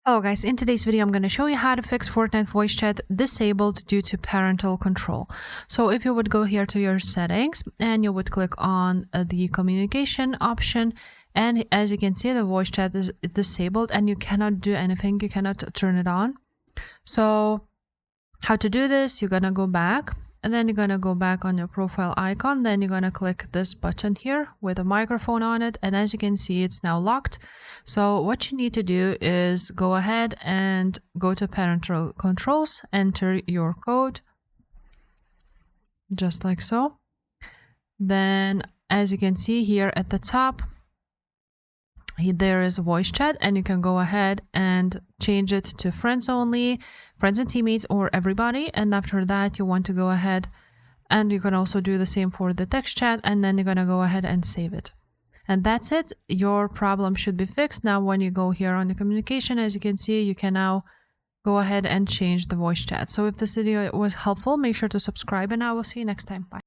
Hello guys, in today's video I'm going to show you how to fix Fortnite voice chat disabled due to parental control. So if you would go here to your settings and you would click on the communication option, and as you can see the voice chat is disabled and you cannot do anything, you cannot turn it on. So how to do this, you're going to go back and then you're going to go back on your profile icon, then you're going to click this button here with a microphone on it, and as you can see it's now locked. So what you need to do is go ahead and go to parental controls, enter your code just like so. Then as you can see here at the top there is a voice chat, and you can go ahead and change it to friends only, friends and teammates, or everybody. And after that you want to go ahead and you can also do the same for the text chat, and then you're gonna go ahead and save it. And that's it. Your problem should be fixed. Now when you go here on the communication, as you can see, you can now go ahead and change the voice chat. So if this video was helpful, make sure to subscribe and I will see you next time. Bye.